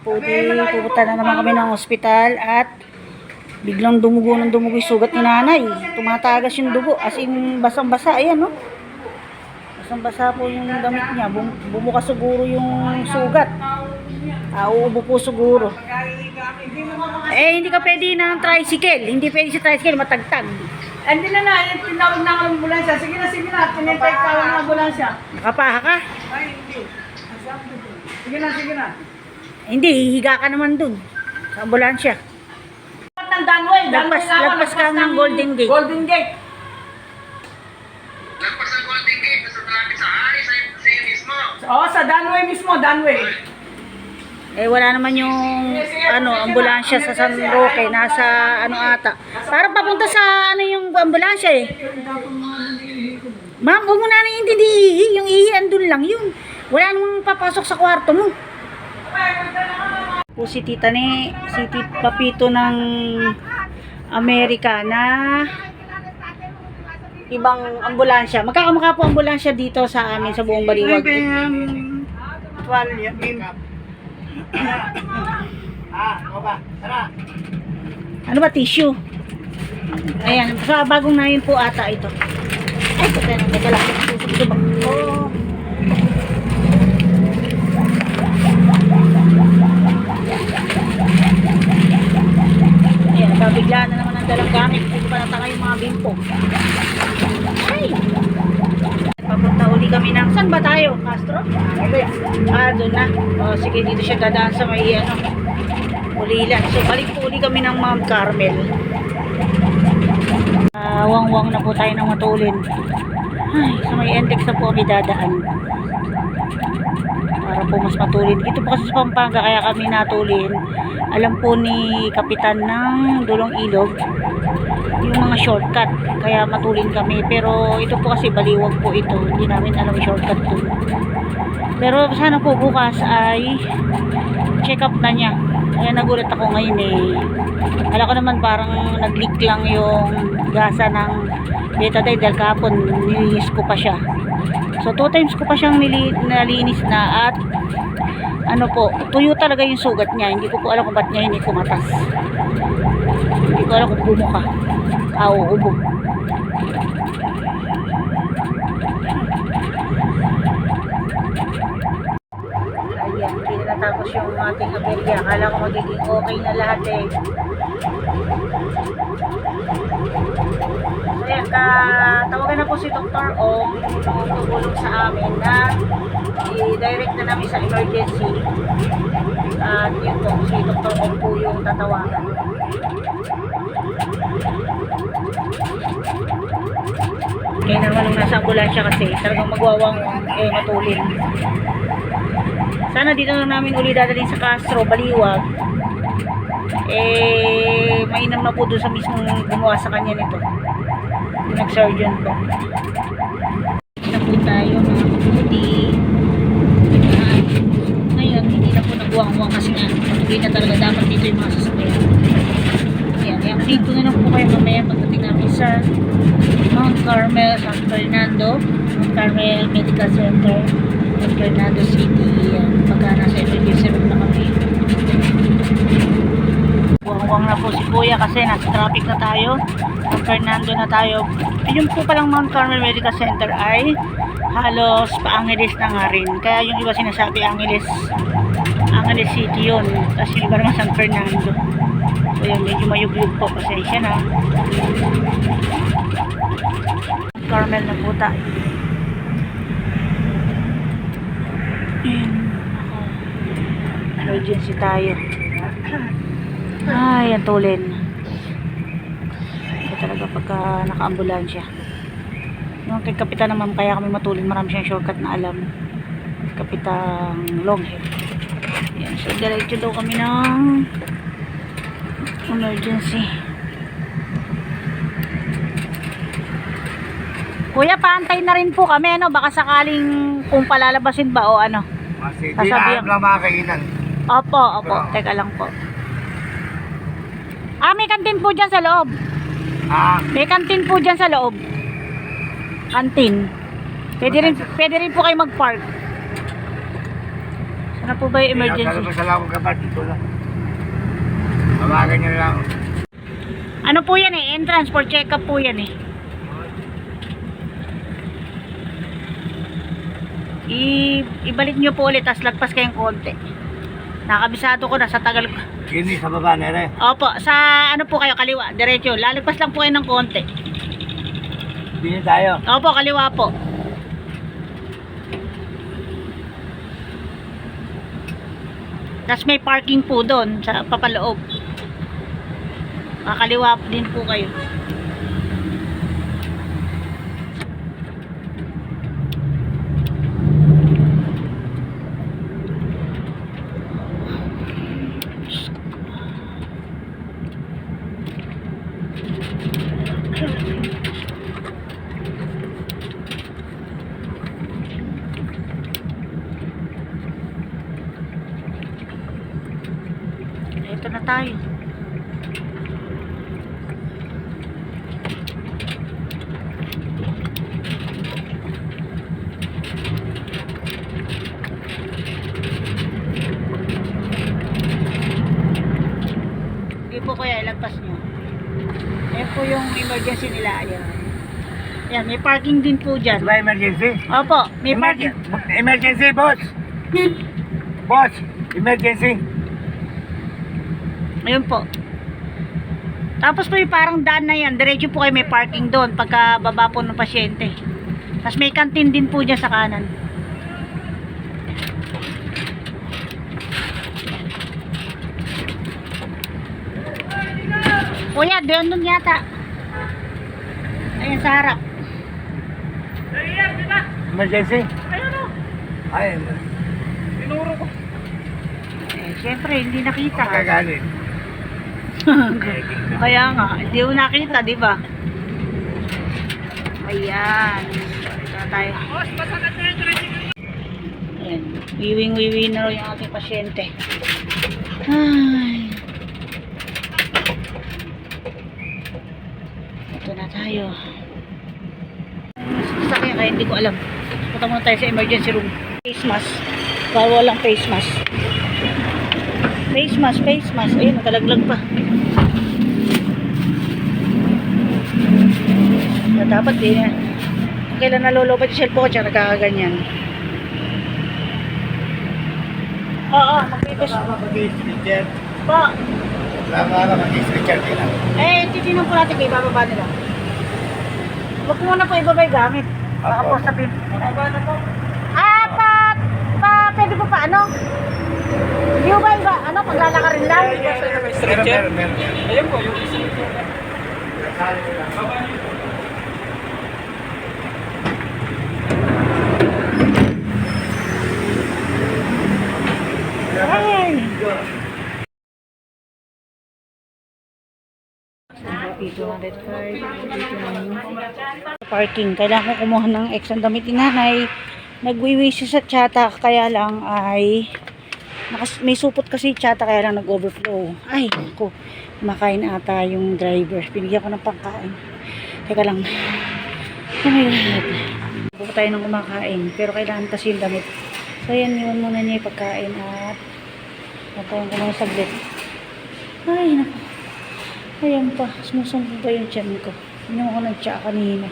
Po, pupunta na naman kami ng ospital at biglang dumugo ng dumugo yung sugat ni nanay. Tumatagas yung dugo, as in basang-basa. Ayan, no? Basang-basa po yung damit niya. Bumuka siguro yung sugat. Uubo po siguro. Hindi ka pwede ng tricycle. Hindi pwede sa tricycle, matagtag. Hindi na, tinawag na ako ng ambulansya. Sige na, tinintay ka lang ng ambulansya. Nakapaha ka? Ay, hindi. Sige na. Hindi, hihiga ka naman dun. Sa ambulansya. Ng Danway. Lagpas ka ng Golden Gate. Golden Gate. Lagpas ng Golden Gate, nasa traffic sa Ari, sa'yo mismo. Oo, sa Danway mismo, Danway. Wala naman yung ambulansya sa San Roque, nasa ata. Para papunta sa yung ambulansya Ma'am, huwag mo na naiintindi ihi. Yung ihi, andun lang yun. Wala namang papasok sa kwarto mo. Po si Tita si Papito ng Amerika na ibang ambulansya. Magkakamukha po ambulansya dito sa amin sa buong Baliwag. Ano ba, tissue? Ayan, sa bagong na yun po ata ito. Ay, teka lang. Susubak ko. Ayan, nabiglaan na naman ang dalang gamit. Hindi pa natanga yung mga bimpo. Ay! Papunta uli kami ng... Saan ba tayo? Castro? Doon na. Sige, dito siya dadaan sa may Ulilan. So, balik po uli kami ng Mount Carmel. Wang-wang na po tayo ng Matulin. Ay, sa may Entex na po kami dadaan. Para po mas matulin. Dito po kasi sa Pampanga, kaya kami natulin. Alam po ni Kapitan ng Dulong Ilog yung mga shortcut, kaya matulin kami. Pero ito po kasi Baliwag po ito, hindi namin alam yung shortcut po. Pero sana po bukas ay check up na niya. Kaya nagulat ako ngayon alam ko naman parang nag-leak lang yung gasa ng betadine dahil kahapon nilinis ko pa siya. So 2 times ko pa siyang nalinis na at tuyo talaga yung sugat niya. Hindi ko po alam kung ba't niya hindi kumatas. Hindi ko alam kung bumuka. Ubo. Ayan, hindi na natapos yung ating aberya. Akala ko magiging okay na lahat So yan, tawagan na po si Dr. Ong tumulong sa amin na i-direct na namin sa emergency. At yun po, si Dr. Ong po yung tatawagan. Kaya naman nung nasa ambulansya kasi talagang magwawang matulin. Sana dito na namin uli dadalhin sa Castro, Baliwag. Mainam na po doon sa mismong gumawa sa kanya nito. Yung nag-surgeon po. Na po tayo mga kabuti. Ngayon, hindi na po nagwang-wang kasi nga. Hindi na talaga dapat dito yung mga sasakyan. Ayan, update ko na lang po kayo mamaya pagdating namin sa Mount Carmel, San Fernando. Mount Carmel Medical Center, San Fernando City. Pagka nasa emergency room na kami. Buwang-buwang na po si Kuya kasi nasa traffic na tayo. San Fernando na tayo. Yung po palang Mount Carmel Medical Center ay halos pa-Angeles na nga rin. Kaya yung iba sinasabi Angeles City yun. Tapos yung iba naman San Fernando. So yun, medyo mayug-yug po. Pasensya na. Carmel na po tayo. Emergency tayo. Ay, ang tulin. Ito talaga pagka naka-ambulansya. Yung kay Kapitan naman kaya kami matulin. Marami siyang shortcut na alam. Kapitang Longhead. Yan. So, diretso daw kami ng emergency. Kuya, paantay na rin po kami, baka sakaling kung palalabasin ba o ano. Kasi di Sasabihan. na makakainan. Opo. Teka lang po. May kantin po dyan sa loob. May kantin po dyan sa loob. Kantin. Pwede rin po kayo mag-park. Ano po ba yung emergency? Salamat kapag dito lang. Tawagan niyo lang. Ano po yan eh? Entrance for check-up po yan eh. Ibalik nyo po ulit, tas lagpas kayong konti. Nakabisado ko na sa tagal ko. Kini sa baba na rin. Opo, sa ano po kayo, kaliwa, diretso. Lalagpas lang po kayo ng konti. Bini tayo. Opo, kaliwa po. Tas may parking po doon sa papaloob. Kakaliwa din po kayo. Ito na tayo. Hindi po kaya ilagpas nyo. Ayan po yung emergency nila. Ayan. Ayan, may parking din po dyan. Ba emergency? Opo, may parking. Emergency, boss. Boss, emergency. Ayun po. Tapos po yung parang daan na yan, diretso po kayo may parking doon pagka baba po ng pasyente. Tapos may kantin din po dyan sa kanan. Kuya, doon yata. Ayun sa harap. Emergency? Ayun o. Ay, Tinuro ko. Eh, syempre, hindi nakita. kagalit. Kaya nga, hindi mo nakita, di ba? Ayan. Ito na tayo. Ayan. Wiwing-wiwi na rin yung ating pasyente. Ay. Ito na tayo. Sasakyan kaya hindi ko alam. Punta muna tayo sa emergency room. Face mask. Bawal lang face mask. Face mask, face mask. Ayun, nakalaglag pa. So, dapat din. Kailan nalolobat yung cellphone ko, tsaka nagkakaganyan. Oo, mag-face. Mag-i-switcher. Po. Lama ka mag-i-switcher din ah. Eh, titignan po natin kay bababa nila. Huwag mo muna po ibaba yung gamit. Baka po sa pin. Pwede po pa ano? Hindi ba iba? Ano, paglalakarin lang? Meron. Ayun po, yung isa. Ay! Parking. Kailangan ko kumuha ng extra damit ni nanay. Nagwiwisi sa tsata, kaya lang ay may supot kasi tsata, kaya lang nag-overflow. Ay, ako, makain ata yung driver. Pinigyan ko ng pangkain. Teka lang. Oh my God. Buko tayo ng kumakain, pero kailangan kasi yung damit. So yan, iwan muna niya yung pagkain at natayin ko muna saglit. Ay, naku. Ayan pa, sumusumpo pa yung tiyan ko. Inom ako ng tsa kanina.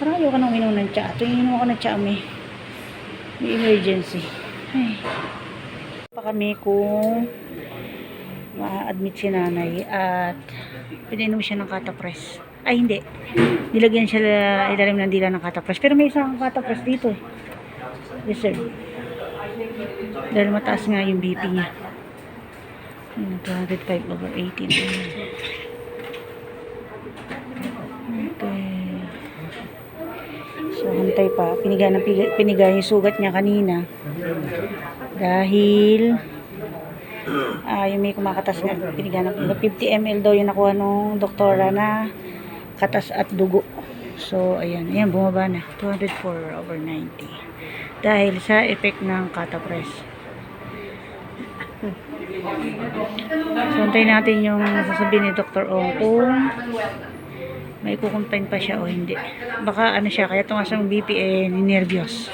Parang ayaw ka nang inom ng tsa. Tuwing inom ako ng tsa, may emergency. Ay. Pa kami kung ma-admit si nanay at pinainom siya ng catapres. Ay, hindi. Nilagyan siya ilalim ng dila ng catapres. Pero may isang catapres dito eh. Yes, sir. Dahil mataas nga yung BP niya. 205/18. Okay. So, hantay pa. Piniga yung sugat niya kanina. Dahil yung may kumakatas nga. Piniga ng 50 ml daw yung nakuha nung doktora na katas at dugo. So, ayan. Ayan, bumaba na. 204/90. Dahil sa effect ng catapres. So, antayin natin yung sasabihin ni Dr. Ong kung may kukumpain pa siya o hindi. Baka ano siya, kaya tumaas ang BP ninervyos.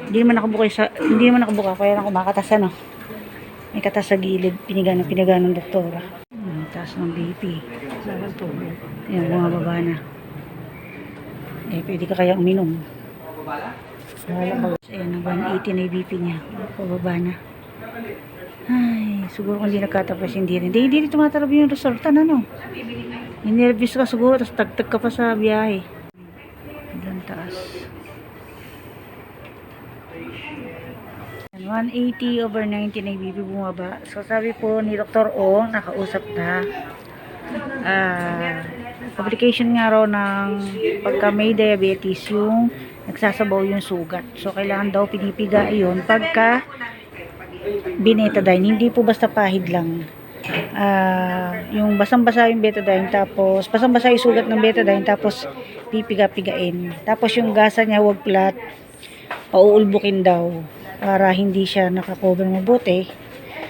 Hindi naman nakabuka, kaya lang kumakatas ano. May katas sa gilid, piniga ng doktora. Taas ng BP. Ayan, bumababa na. Pwede ka kaya uminom. Ayan, 180 na yung BP niya. Pababa na. Ay, siguro kung hindi nagkatapos, hindi rin. Hindi tumatalab yung resulta na, no? Ninervous ka siguro, tapos tagtag ka pa sa biyahe. Ang taas. 180/90 na yung BP bumaba. So, sabi po ni Dr. O, nakausap na. Complication nga raw ng pagka may diabetes, yung nagsasabaw yung sugat. So, kailangan daw pinipiga yun pagka binetadine. Hindi po basta pahid lang. Yung basang-basa yung betadine, tapos basang-basa yung sugat ng betadine, tapos pipiga-pigain. Tapos yung gasa niya huwag flat, pauulbukin daw para hindi siya nakakover mabuti.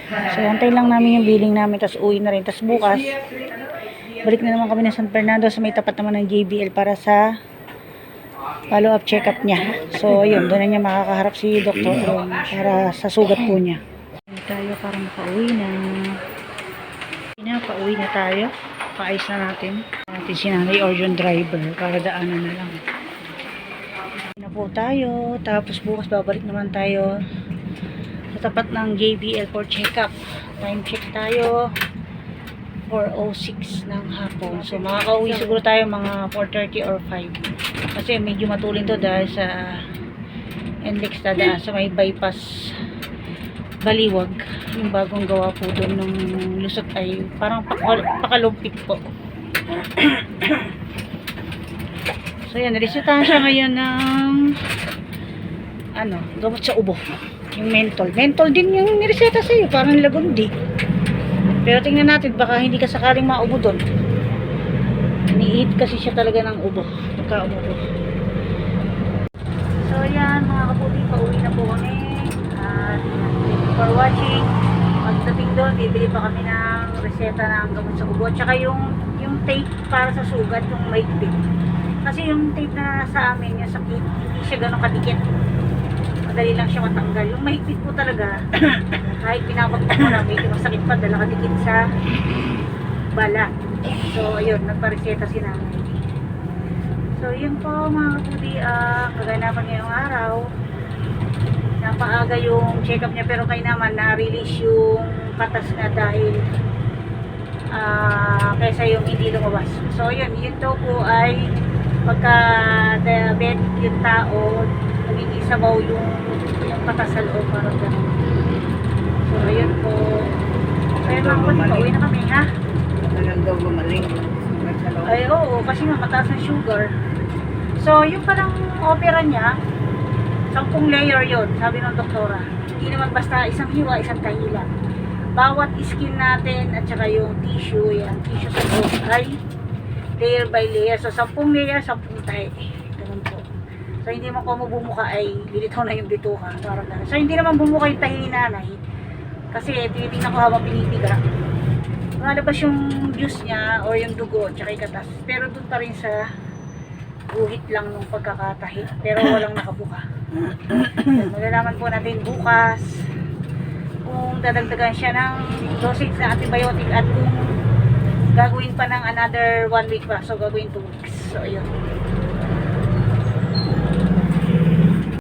So, antay lang namin yung billing namin, tapos uwi na rin. Tapos bukas, balik na naman kami ng San Fernando sa may tapat naman ng JBL para sa follow-up check-up niya. So, yun, doon na niya makakaharap si Dr. para sa sugat po niya. Tayo para makauwi na. Pauwi na tayo. Paayos na natin. Natin sinanay or yung driver para daanan na lang. Na po tayo. Tapos bukas babalik naman tayo sa tapat ng JBL for check-up. Time check tayo. 4:06 ng hapon. So makakauwi siguro tayo mga 4:30 or 5. Kasi medyo matulin to dahil sa NLEX dadaan sa may bypass Baliwag. Yung bagong gawa po doon ng lusot ay parang pakalumpit po. So yan, resetahan siya ngayon ng gamot sa ubo. Yung mentol. Mentol din yung nireseta sa'yo. Parang lagundi. Pero tingnan natin, baka hindi ka sakaling maubo doon. Ni-eat kasi siya talaga ng ubo. Pagka-umubo. So yan, mga kaputi, pauwi na po kami. At thank you for watching. Pagdating doon, bibili pa kami ng reseta ng gamot sa ubo. At saka yung tape para sa sugat, yung maigpit. Kasi yung tape na sa amin, yung sakit, hindi siya ganun kadikit. Madali lang siya matanggal. Yung mahigpit po talaga, kahit pinapagpag mo na, medyo masakit pa, dala kadikit sa bala. So, ayun, nagpareseta si nanay. So, yun po mga kaputi, kaganapan ngayong araw. Napaaga yung check-up niya, pero kay naman na-release yung katas na dahil kaysa yung hindi lumabas. So, yun to po ay pagka diabetic yung tao, nagiging sabaw yung katas sa loob, parang gano'n. So, ayun po. Kaya mga kaputi, pauwi na kami, ha? Talagang daw gumaling. Ay, oo, kasi nga mataas ang sugar. So, yung palang opera niya, 10 layer yon, sabi ng doktora. Hindi naman basta isang hiwa, isang kahila. Bawat skin natin at saka yung tissue, yan, tissue sa loob ay layer by layer. So, 10 layer, 10 tayo. Ganun po. So, hindi mo kung bumuka ay lilitaw na yung bituka. Parang ganun. So, hindi naman bumuka yung tahi ni nanay. Kasi, tinitingnan ko habang pinipiga. Malabas yung juice niya o yung dugo at saka yung katas. Pero doon pa rin sa guhit lang nung pagkakatahi. Pero walang nakabuka. Malalaman po natin bukas kung dadagdagan siya ng dosage na antibiotic at kung gagawin pa ng another 1 week pa. So, gagawin 2 weeks. So, ayun.